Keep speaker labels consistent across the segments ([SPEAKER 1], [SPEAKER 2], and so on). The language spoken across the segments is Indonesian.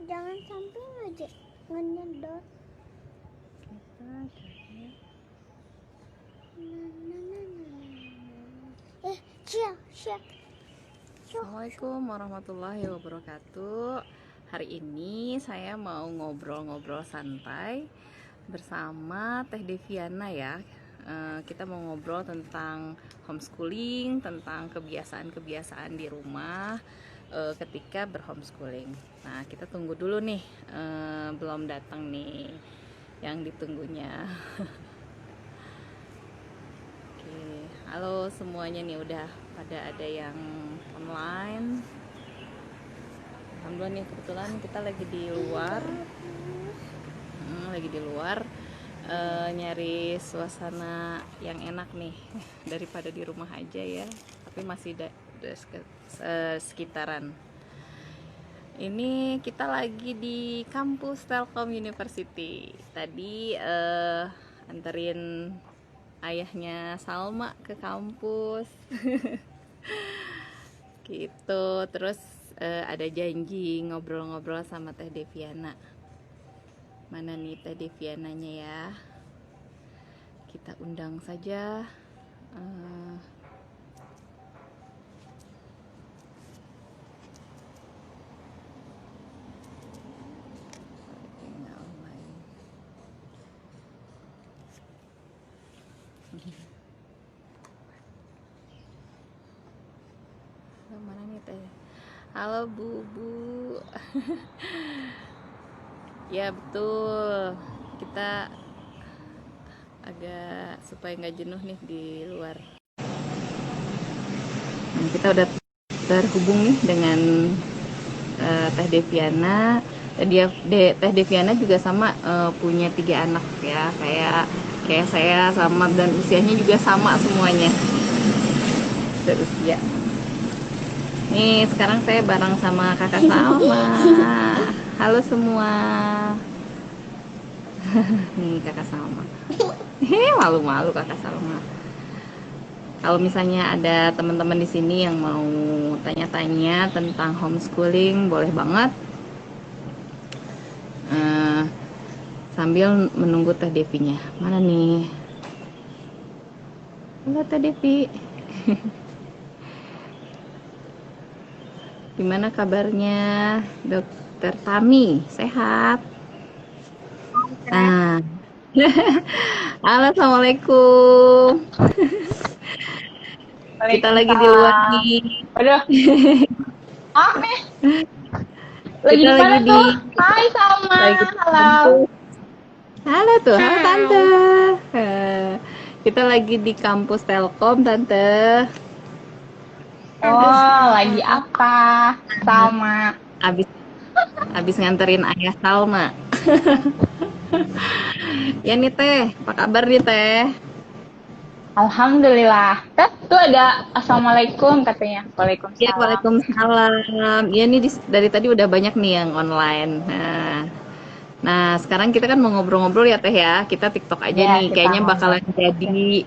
[SPEAKER 1] Jangan sampai ngedot. Siap.
[SPEAKER 2] Assalamualaikum warahmatullahi wabarakatuh. Hari ini saya mau ngobrol-ngobrol santai bersama Teh Deviana ya. Kita mau ngobrol tentang homeschooling, tentang kebiasaan-kebiasaan di rumah ketika berhomeschooling. Nah, kita tunggu dulu nih, belum datang nih yang ditunggunya. Oke, halo semuanya nih, udah pada ada yang online. Alhamdulillah nih, kebetulan kita lagi di luar, nyari suasana yang enak nih daripada di rumah aja ya, tapi masih sekitaran. Ini kita lagi di kampus Telkom University. Tadi anterin ayahnya Salma ke kampus. Gitu. Terus ada janji ngobrol-ngobrol sama Teh Deviana. Mana nih Teh Deviananya ya? Kita undang saja. Mana nih Teh? Halo Bu. Ya betul, kita agak supaya nggak jenuh nih di luar. Nah, kita udah terhubung nih dengan Teh Deviana. Teh Deviana juga sama, punya 3 anak ya, kayak saya sama, dan usianya juga sama semuanya, seusia. Nih sekarang saya bareng sama kakak Salma. Halo semua. Nih kakak Salma. Malu-malu kakak Salma. Kalau misalnya ada teman-teman di sini yang mau tanya-tanya tentang homeschooling, boleh banget. Sambil menunggu Teh Devinya. Mana nih? Halo Teh Devi. Gimana kabarnya Dokter Tami? Sehat? Nah. Halo, assalamualaikum. Kita lagi di luar nih.
[SPEAKER 3] Aduh. Lagi
[SPEAKER 2] Kita
[SPEAKER 3] di mana
[SPEAKER 2] lagi
[SPEAKER 3] tuh? Hai Salma.
[SPEAKER 2] lagi
[SPEAKER 3] Halo.
[SPEAKER 2] Halo tuh, halo
[SPEAKER 3] Hai.
[SPEAKER 2] Tante. Kita lagi di kampus Telkom, Tante.
[SPEAKER 3] Oh, lagi apa? Salma.
[SPEAKER 2] Abis abis nganterin ayah Salma. Ya nih Teh, apa kabar nih Teh?
[SPEAKER 3] Alhamdulillah. Tuh ada Assalamualaikum katanya.
[SPEAKER 2] Ya,
[SPEAKER 3] Waalaikumsalam.
[SPEAKER 2] Waalaikumsalam. Ya nih dari tadi udah banyak nih yang online. Nah, sekarang kita kan mau ngobrol-ngobrol ya Teh ya. Kita TikTok aja
[SPEAKER 3] Ya,
[SPEAKER 2] nih.
[SPEAKER 3] kita
[SPEAKER 2] Kayaknya
[SPEAKER 3] ngobrol.
[SPEAKER 2] bakalan jadi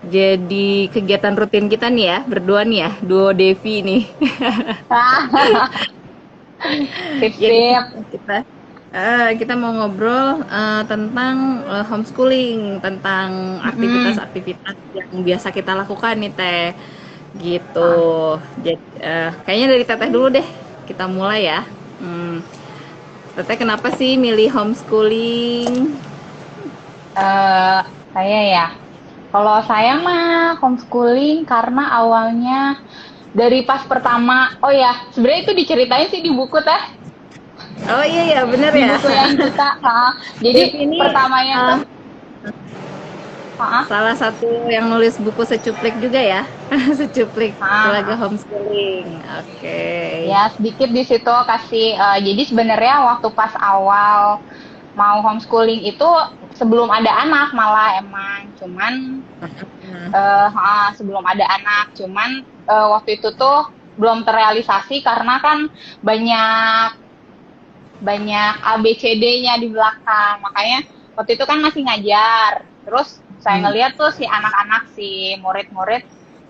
[SPEAKER 2] Jadi kegiatan rutin kita nih ya, berdua nih ya, duo Devi nih. Ya
[SPEAKER 3] Sip-sip.
[SPEAKER 2] kita mau ngobrol tentang homeschooling, tentang
[SPEAKER 3] Mm-mm.
[SPEAKER 2] aktivitas-aktivitas yang biasa kita lakukan nih Teh. Gitu.
[SPEAKER 3] Ah.
[SPEAKER 2] Jadi kayaknya dari Teteh dulu deh. Kita mulai ya. Teteh kenapa sih milih homeschooling?
[SPEAKER 3] Eh, saya ya. Kalau saya mah homeschooling karena awalnya dari pas pertama. Oh ya, sebenarnya itu diceritain sih di buku teh.
[SPEAKER 2] Oh iya ya, bener
[SPEAKER 3] Di
[SPEAKER 2] ya.
[SPEAKER 3] buku yang kita, jadi
[SPEAKER 2] Devi ini
[SPEAKER 3] pertamanya tuh,
[SPEAKER 2] salah satu yang nulis buku secuplik juga ya. Secuplik keluarga
[SPEAKER 3] ah,
[SPEAKER 2] homeschooling. Oke.
[SPEAKER 3] ya sedikit di situ kasih. Jadi sebenarnya waktu pas awal mau homeschooling itu sebelum ada anak malah emang, cuman sebelum ada anak, cuman waktu itu tuh belum terrealisasi karena kan banyak banyak ABCD-nya di belakang. Makanya waktu itu kan masih ngajar. Terus saya ngeliat tuh si anak-anak, si murid-murid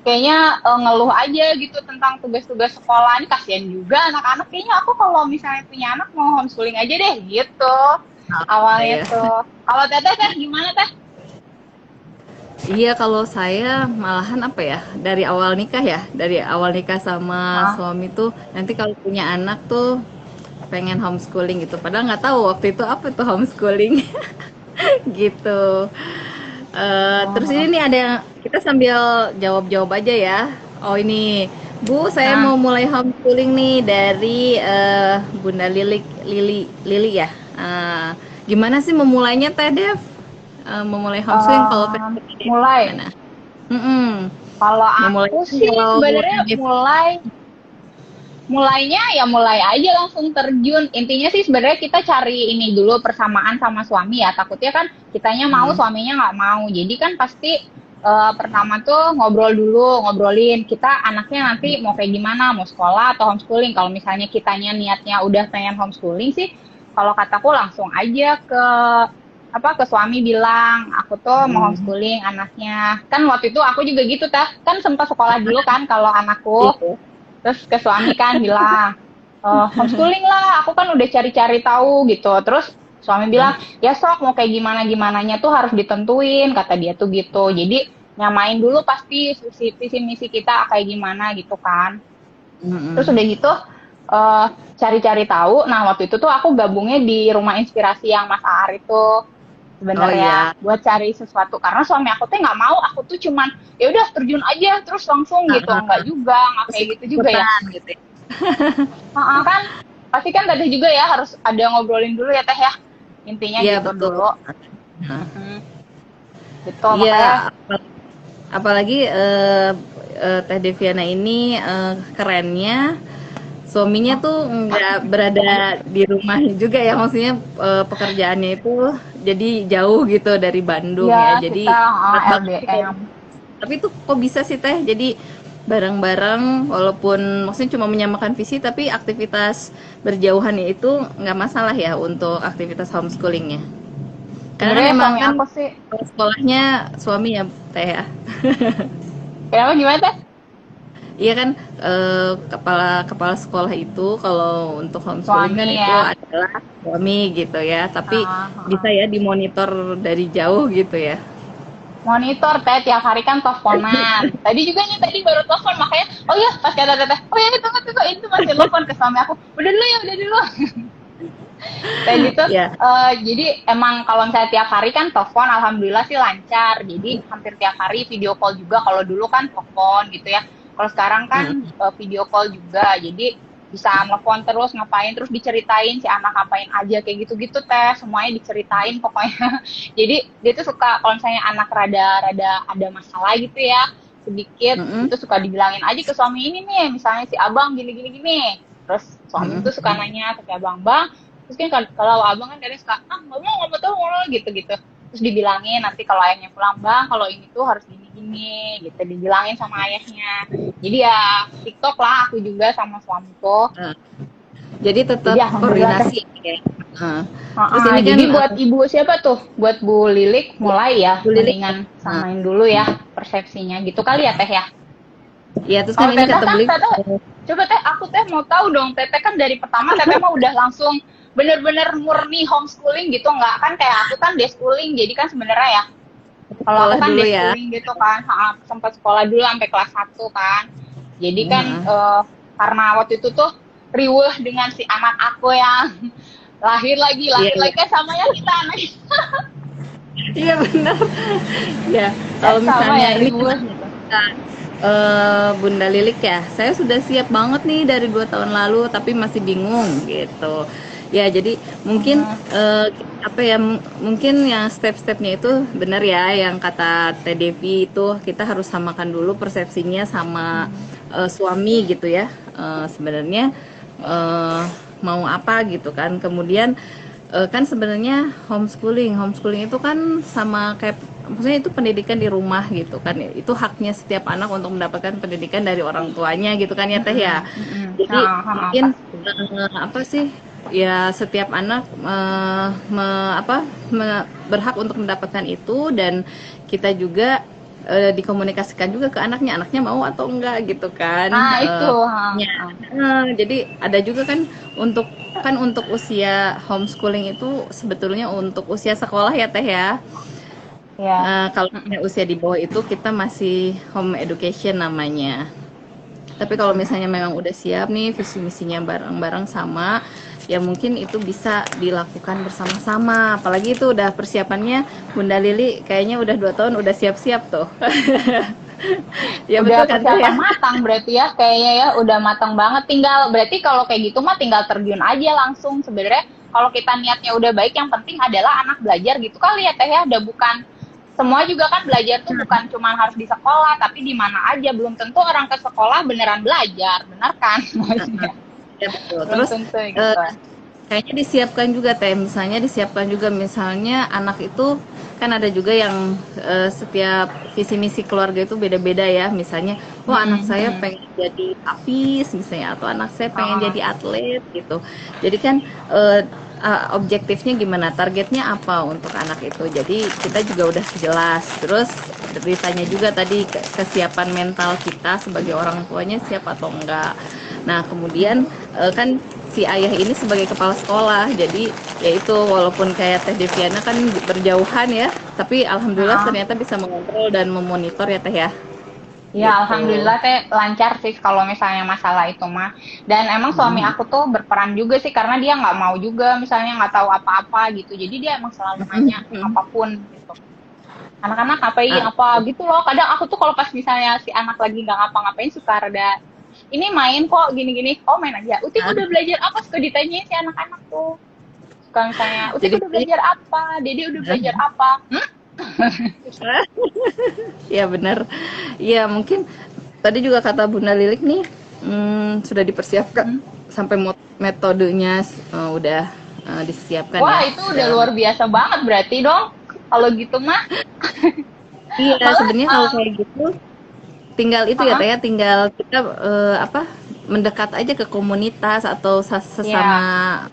[SPEAKER 3] kayaknya ngeluh aja gitu tentang tugas-tugas sekolah. Ini kasihan juga anak-anak. Kayaknya aku kalau misalnya punya anak mau homeschooling aja deh gitu. Awalnya
[SPEAKER 2] ya.
[SPEAKER 3] tuh. Kalau Teteh teh gimana Teh?
[SPEAKER 2] Iya, kalau saya malahan apa ya, dari awal nikah ya, dari awal nikah sama
[SPEAKER 3] Hah?
[SPEAKER 2] suami tuh, nanti kalau punya anak tuh pengen homeschooling gitu. Padahal nggak tahu waktu itu apa tuh homeschooling gitu. Terus ini nih ada kita sambil jawab-jawab aja ya. Oh ini, Bu, saya
[SPEAKER 3] Nah,
[SPEAKER 2] mau mulai homeschooling nih dari Bunda Lili ya. Eh, Gimana sih memulainya Teh Dev? Memulai homeschooling kalau Teh Dev
[SPEAKER 3] mulai.
[SPEAKER 2] gimana? Mm-mm.
[SPEAKER 3] Kalau
[SPEAKER 2] Memulai
[SPEAKER 3] aku sih
[SPEAKER 2] kalau
[SPEAKER 3] sebenarnya
[SPEAKER 2] Teh Dev,
[SPEAKER 3] mulainya ya mulai aja langsung terjun. Intinya sih sebenarnya kita cari ini dulu persamaan sama suami ya. Takutnya kan kitanya mau,
[SPEAKER 2] hmm.
[SPEAKER 3] suaminya nggak mau. Jadi kan pasti pertama tuh ngobrol dulu, ngobrolin kita anaknya nanti mau kayak gimana, mau sekolah atau homeschooling. Kalau misalnya kitanya niatnya udah pengen homeschooling sih, kalau kataku langsung aja ke ke suami bilang aku tuh mau
[SPEAKER 2] Hmm.
[SPEAKER 3] homeschooling anaknya. Kan waktu itu aku juga gitu teh, kan sempat sekolah dulu kan kalau anakku.
[SPEAKER 2] Gitu.
[SPEAKER 3] Terus ke suami kan bilang, homeschooling lah, aku kan udah cari-cari tahu gitu. Terus suami bilang, ya sok mau kayak gimana-gimananya tuh harus ditentuin, kata dia tuh gitu. Jadi nyamain dulu pasti visi misi kita kayak gimana gitu kan. Terus
[SPEAKER 2] Mm-mm.
[SPEAKER 3] udah gitu, cari-cari tahu. Nah waktu itu tuh aku gabungnya di Rumah Inspirasi yang Mas Aar itu
[SPEAKER 2] Oh
[SPEAKER 3] sebenarnya
[SPEAKER 2] iya,
[SPEAKER 3] buat cari sesuatu karena suami aku tuh nggak mau, aku tuh cuman ya udah terjun aja terus langsung gitu, nggak juga, nggak
[SPEAKER 2] terus
[SPEAKER 3] kayak gitu juga ya.
[SPEAKER 2] ikut-ikutan gitu ya.
[SPEAKER 3] Kan pasti kan tadi juga ya harus ada ngobrolin dulu ya Teh ya, intinya
[SPEAKER 2] Iya
[SPEAKER 3] gitu
[SPEAKER 2] betul.
[SPEAKER 3] dulu.
[SPEAKER 2] Nah,
[SPEAKER 3] Mm, gitu
[SPEAKER 2] iya,
[SPEAKER 3] makanya.
[SPEAKER 2] apalagi Teh Deviana ini kerennya suaminya tuh nggak berada di rumah juga ya, maksudnya pekerjaannya itu jadi jauh gitu dari Bandung
[SPEAKER 3] Ya
[SPEAKER 2] ya, jadi
[SPEAKER 3] kita
[SPEAKER 2] berat banget sih
[SPEAKER 3] LDM.
[SPEAKER 2] tapi itu kok bisa sih Teh, jadi bareng-bareng walaupun maksudnya cuma menyamakan visi tapi aktivitas berjauhan itu nggak masalah ya untuk aktivitas homeschoolingnya, karena kan
[SPEAKER 3] Sebenarnya
[SPEAKER 2] emang
[SPEAKER 3] suami
[SPEAKER 2] kan
[SPEAKER 3] aku sih,
[SPEAKER 2] sekolahnya suami ya Teh ya.
[SPEAKER 3] kenapa gimana Teh?
[SPEAKER 2] Iya kan, kepala kepala sekolah itu kalau untuk homeschooling kan
[SPEAKER 3] Suami
[SPEAKER 2] itu
[SPEAKER 3] ya.
[SPEAKER 2] adalah suami gitu ya, tapi
[SPEAKER 3] Ah, ah,
[SPEAKER 2] bisa
[SPEAKER 3] ah.
[SPEAKER 2] ya dimonitor dari jauh gitu ya.
[SPEAKER 3] Monitor Teh tiap hari kan teleponan. Tadi juga nih tadi baru telepon makanya, oh ya pas kata Teteh, oh ya tunggu tunggu itu masih telepon ke suami aku. Udah dulu ya, udah dulu. Kayak gitu.
[SPEAKER 2] Ya,
[SPEAKER 3] Jadi emang kalau misalnya tiap hari kan telepon, alhamdulillah sih lancar. Jadi hampir tiap hari video call juga. Kalau dulu kan telepon gitu ya. Kalau sekarang kan
[SPEAKER 2] mm,
[SPEAKER 3] video call juga. Jadi bisa telepon terus ngapain terus diceritain si anak ngapain aja kayak gitu-gitu Teh, semuanya diceritain pokoknya. Jadi dia tuh suka kalau misalnya anak rada-rada ada masalah gitu ya sedikit,
[SPEAKER 2] mm,
[SPEAKER 3] itu suka dibilangin aja ke suami, ini nih misalnya si abang gini gini gini, terus suami
[SPEAKER 2] mm,
[SPEAKER 3] tuh suka nanya ke si abang, bang, terus kan kalau abang kan kadang suka nggak mau tahu gitu gitu, terus dibilangin nanti kalau ayahnya pulang, bang kalau ini tuh harus gini gini gitu, dibilangin sama ayahnya. Jadi ya TikTok lah aku juga sama suamiku.
[SPEAKER 2] mm. Jadi tetap
[SPEAKER 3] Jadi alhamdulillah Teh.
[SPEAKER 2] koordinasi ya. Terus ini kan
[SPEAKER 3] Jadi buat ibu siapa tuh? Buat Bu Lilik mulai ya,
[SPEAKER 2] Bu Lilik,
[SPEAKER 3] mendingan samain dulu ya persepsinya gitu kali ya Teh ya.
[SPEAKER 2] ya terus kan
[SPEAKER 3] Kalau
[SPEAKER 2] ini
[SPEAKER 3] Teteh
[SPEAKER 2] kata
[SPEAKER 3] kan
[SPEAKER 2] beli,
[SPEAKER 3] Teteh, coba Teh aku Teh mau tahu dong, Teteh kan dari pertama Teteh mah udah langsung bener-bener murni homeschooling gitu, nggak kan kayak aku kan deschooling, jadi kan sebenarnya ya kalau aku
[SPEAKER 2] sekolah
[SPEAKER 3] kan
[SPEAKER 2] dulu ya.
[SPEAKER 3] deschooling gitu kan, sempat sekolah dulu sampai kelas 1 kan. Jadi kan
[SPEAKER 2] Heeh.
[SPEAKER 3] karena waktu itu tuh riweuh dengan si anak aku yang
[SPEAKER 2] Iya,
[SPEAKER 3] lahir
[SPEAKER 2] iya.
[SPEAKER 3] lagi kan sama ya kita anak
[SPEAKER 2] Iya benar. Ya,
[SPEAKER 3] ya
[SPEAKER 2] kalau
[SPEAKER 3] sama
[SPEAKER 2] misalnya
[SPEAKER 3] ya
[SPEAKER 2] ini
[SPEAKER 3] riweuh gitu.
[SPEAKER 2] Bunda Lilik ya, saya sudah siap banget nih dari 2 tahun lalu, tapi masih bingung gitu. Ya, jadi mungkin
[SPEAKER 3] Hmm,
[SPEAKER 2] apa ya, mungkin yang step-stepnya itu benar ya, yang kata Teh Devi itu kita harus samakan dulu persepsinya sama suami gitu ya. Sebenarnya eh, mau apa gitu kan. Kemudian kan sebenarnya homeschooling itu kan sama kayak, maksudnya itu pendidikan di rumah gitu kan, itu haknya setiap anak untuk mendapatkan pendidikan dari orang tuanya gitu kan ya Teh ya. Jadi mungkin
[SPEAKER 3] pasti.
[SPEAKER 2] apa sih ya, setiap anak berhak untuk mendapatkan itu, dan kita juga dikomunikasikan juga ke anaknya mau atau enggak gitu kan.
[SPEAKER 3] Nah, itu.
[SPEAKER 2] Ya. Jadi ada juga untuk usia homeschooling itu sebetulnya untuk usia sekolah ya Teh ya.
[SPEAKER 3] Ya.
[SPEAKER 2] Kalau usia di bawah itu kita masih home education namanya. Tapi kalau misalnya memang udah siap nih visi misinya bareng-bareng sama, ya mungkin itu bisa dilakukan bersama-sama. Apalagi itu udah persiapannya Bunda Lili kayaknya udah 2 tahun udah siap-siap tuh. Ya
[SPEAKER 3] Udah
[SPEAKER 2] betul kan Teh ya?
[SPEAKER 3] persiapan matang berarti ya, kayaknya ya udah matang banget. Tinggal berarti kalau kayak gitu mah tinggal terjun aja langsung. Sebenarnya kalau kita niatnya udah baik, yang penting adalah anak belajar gitu kali ya Teh ya. Udah bukan semua juga kan belajar tuh bukan cuma harus di sekolah, tapi di mana aja. Belum tentu orang ke sekolah beneran belajar, bener kan? Maksudnya.
[SPEAKER 2] Ya betul.
[SPEAKER 3] Belum
[SPEAKER 2] Terus
[SPEAKER 3] tentu gitu.
[SPEAKER 2] kayaknya disiapkan juga Teh, misalnya anak itu kan ada juga yang setiap visi misi keluarga itu beda-beda ya. Misalnya, anak saya pengen jadi hafiz misalnya, atau anak saya pengen jadi atlet gitu. Jadi kan objektifnya gimana, targetnya apa untuk anak itu. Jadi kita juga udah jelas. Terus ditanya juga tadi kesiapan mental kita sebagai orang tuanya siap atau enggak. Nah kemudian kan si ayah ini sebagai kepala sekolah, jadi yaitu walaupun kayak Teh Deviana kan berjauhan ya, tapi alhamdulillah ternyata bisa mengontrol dan memonitor ya Teh ya.
[SPEAKER 3] Ya,
[SPEAKER 2] Gitu.
[SPEAKER 3] alhamdulillah Teh lancar sih kalau misalnya masalah itu mah. Dan emang suami aku tuh berperan juga sih, karena dia nggak mau juga misalnya nggak tahu apa-apa gitu. Jadi dia emang selalu nanya apapun gitu. Anak-anak ngapain apa gitu loh. Kadang aku tuh kalau pas misalnya si anak lagi nggak ngapa-ngapain suka rada, ini main kok gini-gini. Oh main aja. Utik udah belajar apa? Suka ditanyain si anak-anak tuh. Suka misalnya, Utik udah belajar apa? Dede udah belajar apa?
[SPEAKER 2] Ya benar. Ya mungkin tadi juga kata Bunda Lilik nih sudah dipersiapkan sampai metodenya udah disiapkan.
[SPEAKER 3] Wah
[SPEAKER 2] ya.
[SPEAKER 3] itu udah luar biasa banget berarti dong. Kalau gitu mah.
[SPEAKER 2] Iya sebenarnya kalau kayak gitu tinggal itu ya Teh ya, tinggal kita mendekat aja ke komunitas atau sesama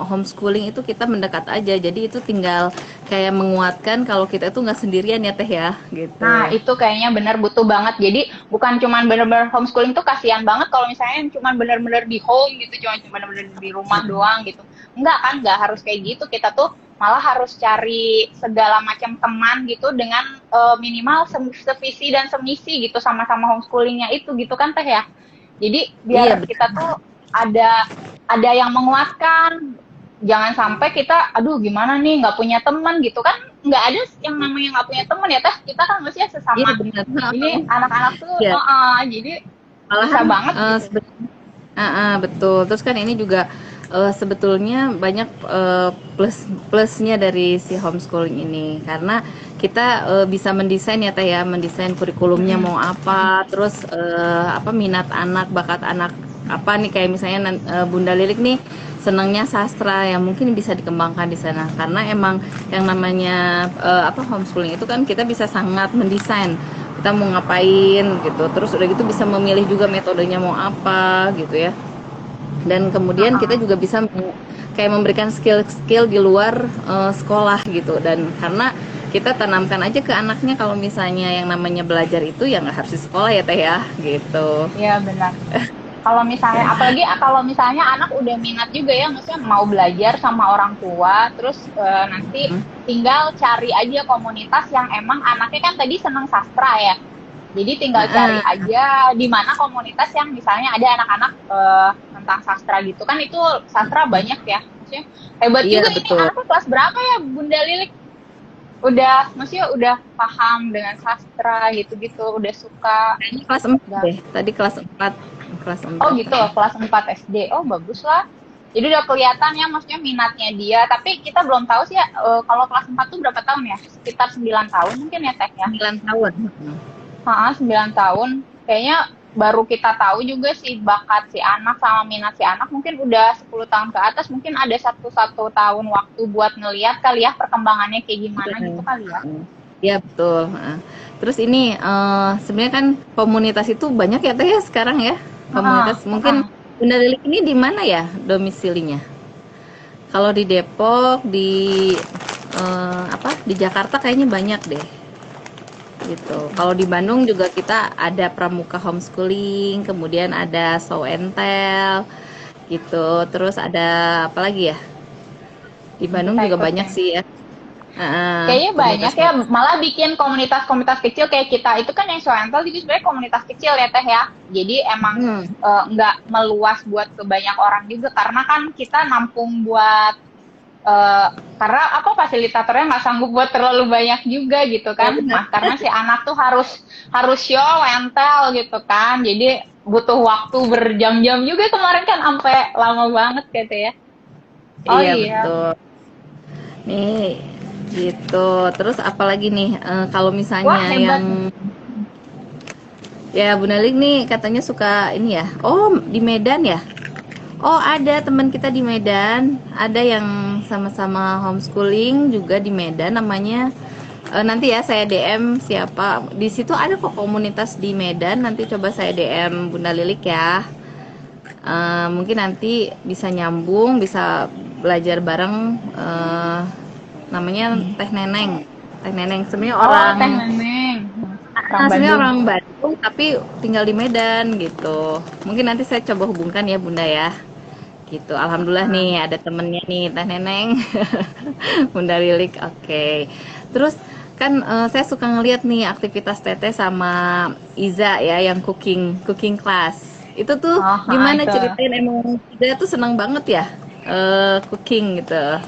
[SPEAKER 2] homeschooling itu kita mendekat aja, jadi itu tinggal kayak menguatkan kalau kita itu nggak sendirian ya Teh ya gitu.
[SPEAKER 3] Nah itu kayaknya bener butuh banget. Jadi bukan cuman bener-bener homeschooling tuh kasihan banget kalau misalnya cuman bener-bener di home gitu, cuma bener-bener di rumah doang gitu. Enggak kan, nggak harus kayak gitu. Kita tuh malah harus cari segala macam teman gitu dengan minimal sevisi dan semisi gitu sama-sama homeschoolingnya itu gitu kan Teh ya. Jadi biar kita tuh ada yang menguatkan. Jangan sampai kita aduh gimana nih nggak punya teman gitu kan. Nggak ada yang namanya nggak punya teman ya Teh. Kita kan mestinya sesama ini anak-anak tuh jadi malah bisa banget gitu.
[SPEAKER 2] Betul. Terus kan ini juga sebetulnya banyak plusnya dari si homeschooling ini, karena kita bisa mendesain ya Teh ya, mendesain kurikulumnya mau apa, terus minat anak, bakat anak apa nih, kayak misalnya Bunda Lilik nih senangnya sastra, yang mungkin bisa dikembangkan di sana, karena emang yang namanya homeschooling itu kan kita bisa sangat mendesain kita mau ngapain gitu, terus udah gitu bisa memilih juga metodenya mau apa gitu ya. Dan kemudian kita juga bisa kayak memberikan skill-skill di luar sekolah gitu. Dan karena kita tanamkan aja ke anaknya kalau misalnya yang namanya belajar itu ya nggak harus di sekolah ya Teh ya gitu.
[SPEAKER 3] Iya benar. Kalau misalnya apalagi kalau misalnya anak udah minat juga ya, maksudnya mau belajar sama orang tua, terus nanti tinggal cari aja komunitas yang emang anaknya kan tadi seneng sastra ya. Jadi tinggal cari aja di mana komunitas yang misalnya ada anak-anak tentang sastra gitu kan, itu sastra banyak ya. Maksudnya hebat juga betul. Ini anaknya kelas berapa ya Bunda Lilik? Maksudnya udah paham dengan sastra gitu-gitu, udah suka.
[SPEAKER 2] Ini kelas 4 deh. Tadi kelas 4.
[SPEAKER 3] Oh gitu, kelas 4 SD. Oh bagus lah. Jadi udah kelihatan ya maksudnya minatnya dia. Tapi kita belum tahu sih ya kalau kelas 4 tuh berapa tahun ya? Sekitar 9 tahun mungkin ya Teh ya?
[SPEAKER 2] 9 tahun.
[SPEAKER 3] 9 tahun. Kayaknya baru kita tahu juga sih bakat si anak sama minat si anak, mungkin udah 10 tahun ke atas, mungkin ada satu tahun waktu buat ngelihat kali ya perkembangannya kayak gimana gitu kali ya.
[SPEAKER 2] Iya betul. Terus ini sebenarnya kan komunitas itu banyak ya Teh ya sekarang ya. Komunitas mungkin Bunda Lilik ini di mana ya domisilinya? Kalau di Depok, di Jakarta kayaknya banyak deh. gitu. Kalau di Bandung juga kita ada Pramuka Homeschooling, kemudian ada Show and Tell gitu. Terus ada apa lagi ya? Di Bandung
[SPEAKER 3] Kita
[SPEAKER 2] juga
[SPEAKER 3] ikut
[SPEAKER 2] banyak
[SPEAKER 3] yang
[SPEAKER 2] sih ya.
[SPEAKER 3] kayaknya banyak ya,
[SPEAKER 2] Komunitas-komunitas.
[SPEAKER 3] malah bikin komunitas-komunitas kecil kayak kita itu kan yang Soentel juga sebenarnya komunitas kecil ya Teh ya. Jadi emang
[SPEAKER 2] Hmm.
[SPEAKER 3] nggak meluas buat ke banyak orang juga karena kan kita nampung buat karena apa fasilitatornya nggak sanggup buat terlalu banyak juga gitu
[SPEAKER 2] Ya,
[SPEAKER 3] kan.
[SPEAKER 2] benar.
[SPEAKER 3] Nah, karena si anak tuh harus show entel gitu kan. Jadi butuh waktu berjam-jam juga kemarin kan sampai lama banget gitu ya. Oh
[SPEAKER 2] Iya
[SPEAKER 3] iya.
[SPEAKER 2] betul. Nih gitu. Terus apalagi nih kalau
[SPEAKER 3] Wah,
[SPEAKER 2] misalnya
[SPEAKER 3] hebat.
[SPEAKER 2] yang ya Bu Nalik nih katanya suka ini ya. Oh, di Medan ya? Oh, ada teman kita di Medan, ada yang sama-sama homeschooling juga di Medan namanya. Nanti ya saya DM siapa. Di situ ada kok komunitas di Medan. Nanti coba saya DM Bunda Lilik ya. Mungkin nanti bisa nyambung, bisa belajar bareng. Namanya Teh Neneng. Teh Neneng sebenarnya
[SPEAKER 3] Oh,
[SPEAKER 2] orang
[SPEAKER 3] Teh Neneng. Orang
[SPEAKER 2] sebenarnya
[SPEAKER 3] Bandung.
[SPEAKER 2] orang Bandung tapi tinggal di Medan gitu. Mungkin nanti saya coba hubungkan ya Bunda ya. Gitu. Alhamdulillah nih ada temennya nih Teh Neneng. Bunda Lilik. Oke. Terus kan saya suka ngeliat nih aktivitas Teteh sama Iza ya yang cooking class. Itu tuh
[SPEAKER 3] Oh,
[SPEAKER 2] gimana
[SPEAKER 3] itu.
[SPEAKER 2] ceritain, emang Iza tuh senang banget ya cooking gitu.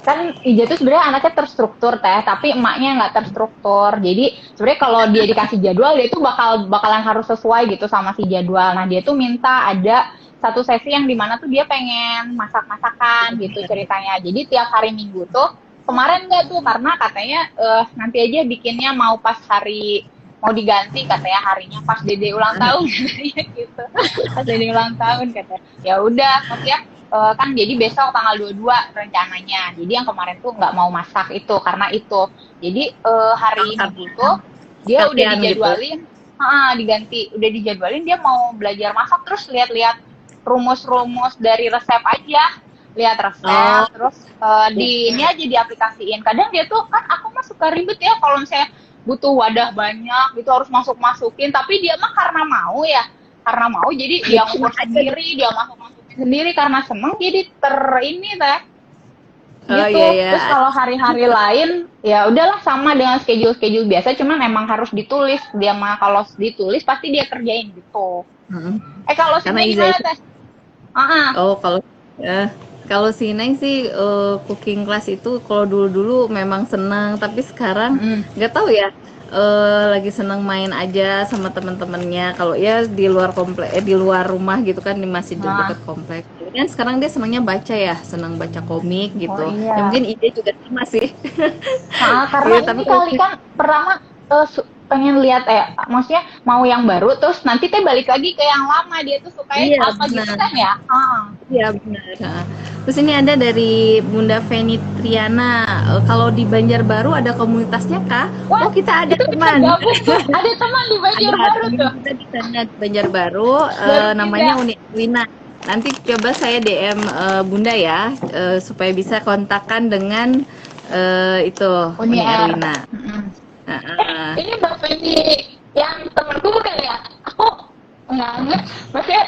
[SPEAKER 3] Kan Ija tuh sebenarnya anaknya terstruktur Teh, tapi emaknya nggak terstruktur. Jadi sebenarnya kalau dia dikasih jadwal dia tuh bakalan harus sesuai gitu sama si jadwal. Nah dia tuh minta ada satu sesi yang dimana tuh dia pengen masak-masakan gitu ceritanya. Jadi tiap hari Minggu tuh kemarin nggak tuh karena katanya nanti aja bikinnya mau pas hari mau diganti katanya harinya pas Dede ulang tahun katanya gitu. Pas Dede ulang tahun katanya. Ya udah maksudnya kan jadi besok tanggal 22 rencananya. Jadi yang kemarin tuh nggak mau masak itu karena itu. Jadi hari Minggu tuh dia udah
[SPEAKER 2] Latihan gitu.
[SPEAKER 3] dijadwalin, diganti, udah dijadwalin dia mau belajar masak terus lihat-lihat rumus-rumus dari resep aja. Lihat resep
[SPEAKER 2] Oh,
[SPEAKER 3] terus di ini aja diaplikasiin. Kadang dia tuh kan aku mah suka ribet ya kalau misalnya butuh wadah banyak gitu harus masuk-masukin, tapi dia mah karena mau ya. Karena mau jadi dia ngukur sendiri, dia masuk-masukin sendiri karena seneng jadi ini Teh
[SPEAKER 2] oh
[SPEAKER 3] gitu.
[SPEAKER 2] iya ya.
[SPEAKER 3] Terus kalau hari-hari lain ya udahlah sama dengan schedule-schedule biasa cuman emang harus ditulis. Dia mah kalau ditulis pasti dia kerjain gitu. Kalau
[SPEAKER 2] Karena
[SPEAKER 3] Sinta
[SPEAKER 2] Iza
[SPEAKER 3] gimana
[SPEAKER 2] itu.
[SPEAKER 3] Teh? Ah,
[SPEAKER 2] Oh, eh, kalau si Neng sih cooking class itu kalau dulu-dulu memang senang, tapi sekarang nggak tahu ya. Lagi senang main aja sama teman-temannya. Kalau ya di luar komplek, di luar rumah gitu kan, di masih dekat komplek. Kan sekarang dia senangnya baca ya, senang baca komik
[SPEAKER 3] oh
[SPEAKER 2] gitu. Ya
[SPEAKER 3] iya.
[SPEAKER 2] mungkin ide juga sama sih.
[SPEAKER 3] Karena
[SPEAKER 2] Iya, tapi
[SPEAKER 3] ini
[SPEAKER 2] kalau
[SPEAKER 3] kali kan pertama pengen lihat maksudnya mau yang baru terus nanti teh balik lagi ke yang lama dia tuh sukanya
[SPEAKER 2] iya
[SPEAKER 3] apa gitu
[SPEAKER 2] benar.
[SPEAKER 3] kan ya.
[SPEAKER 2] Iya benar. Nah, terus ini ada dari Bunda Feni Triana. Kalau di Banjarbaru ada komunitasnya kah?
[SPEAKER 3] Wah,
[SPEAKER 2] Oh, kita ada
[SPEAKER 3] itu bisa
[SPEAKER 2] teman.
[SPEAKER 3] gabung tuh. Ada teman di Banjarbaru
[SPEAKER 2] Teman
[SPEAKER 3] tuh.
[SPEAKER 2] kita di sana di Banjarbaru,
[SPEAKER 3] Baru
[SPEAKER 2] namanya
[SPEAKER 3] pindah.
[SPEAKER 2] Uni Erwina. Nanti coba saya DM Bunda ya, supaya bisa kontakkan dengan itu
[SPEAKER 3] Uni
[SPEAKER 2] Uni
[SPEAKER 3] R.
[SPEAKER 2] Erwina.
[SPEAKER 3] Ini Mbak Feni yang temanku bukan ya? Aku nggak. Maksudnya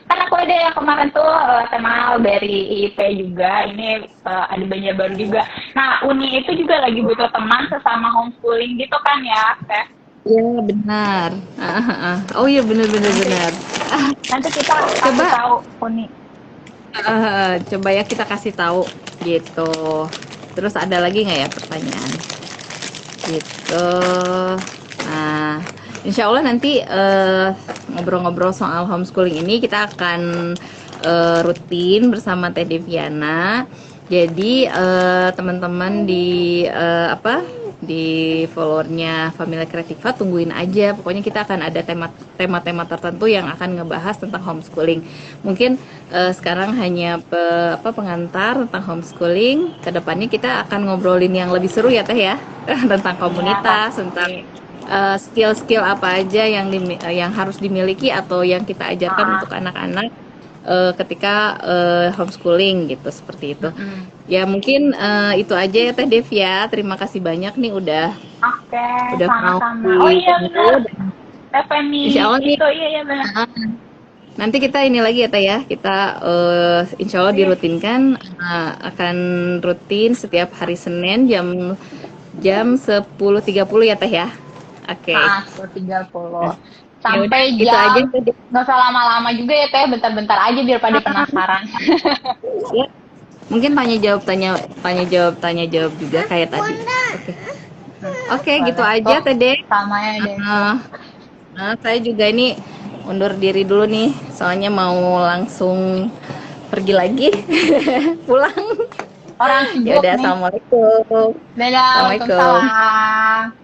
[SPEAKER 3] kan aku ada yang kemarin tuh kenal dari IIP juga. Ini ada Banjarbaru juga. Nah, Uni itu juga lagi butuh teman sesama homeschooling gitu kan ya, Teh?
[SPEAKER 2] Iya benar. Oh iya benar.
[SPEAKER 3] Nanti kita kasih
[SPEAKER 2] Coba
[SPEAKER 3] tahu Uni.
[SPEAKER 2] coba ya kita kasih tahu gitu. Terus ada lagi nggak ya pertanyaan? Gitu. Nah, insya Allah nanti ngobrol-ngobrol soal homeschooling ini kita akan rutin bersama Teh Deviana. Jadi teman-teman di di followernya Family Kreativa tungguin aja. Pokoknya kita akan ada tema-tema tertentu yang akan ngebahas tentang homeschooling. Mungkin sekarang hanya pengantar tentang homeschooling. Kedepannya kita akan ngobrolin yang lebih seru ya Teh ya, tentang komunitas, tentang skill-skill apa aja yang harus dimiliki atau yang kita ajarkan untuk anak-anak ketika homeschooling gitu, seperti itu.
[SPEAKER 3] Mm-mm.
[SPEAKER 2] Ya mungkin itu aja ya Teh Dev ya. Terima kasih banyak nih udah
[SPEAKER 3] Oke,
[SPEAKER 2] mau
[SPEAKER 3] sama-sama. Oh iya benar. Teh Femi
[SPEAKER 2] Insya Allah nih.
[SPEAKER 3] itu iya benar.
[SPEAKER 2] Nanti kita ini lagi ya Teh ya, kita insya Allah
[SPEAKER 3] Iya.
[SPEAKER 2] dirutinkan, akan rutin setiap hari Senin jam 10.30 ya Teh ya. Oke.
[SPEAKER 3] 30.
[SPEAKER 2] Ya udah,
[SPEAKER 3] Sampai
[SPEAKER 2] itu aja
[SPEAKER 3] jam,
[SPEAKER 2] Teh.
[SPEAKER 3] nggak usah lama-lama juga ya Teh, bentar-bentar aja biar pada penasaran.
[SPEAKER 2] Ya, mungkin tanya jawab juga kayak tadi. Oke. Oke, gitu
[SPEAKER 3] Boleh.
[SPEAKER 2] aja
[SPEAKER 3] Tuh,
[SPEAKER 2] Teh Dev.
[SPEAKER 3] sama ya deh.
[SPEAKER 2] Saya juga ini undur diri dulu nih, soalnya mau langsung pergi lagi, pulang.
[SPEAKER 3] Orang
[SPEAKER 2] Ya
[SPEAKER 3] sibuk
[SPEAKER 2] udah,
[SPEAKER 3] nih.
[SPEAKER 2] assalamualaikum.
[SPEAKER 3] Dadah,
[SPEAKER 2] Assalamualaikum.
[SPEAKER 3] waalaikumsalam.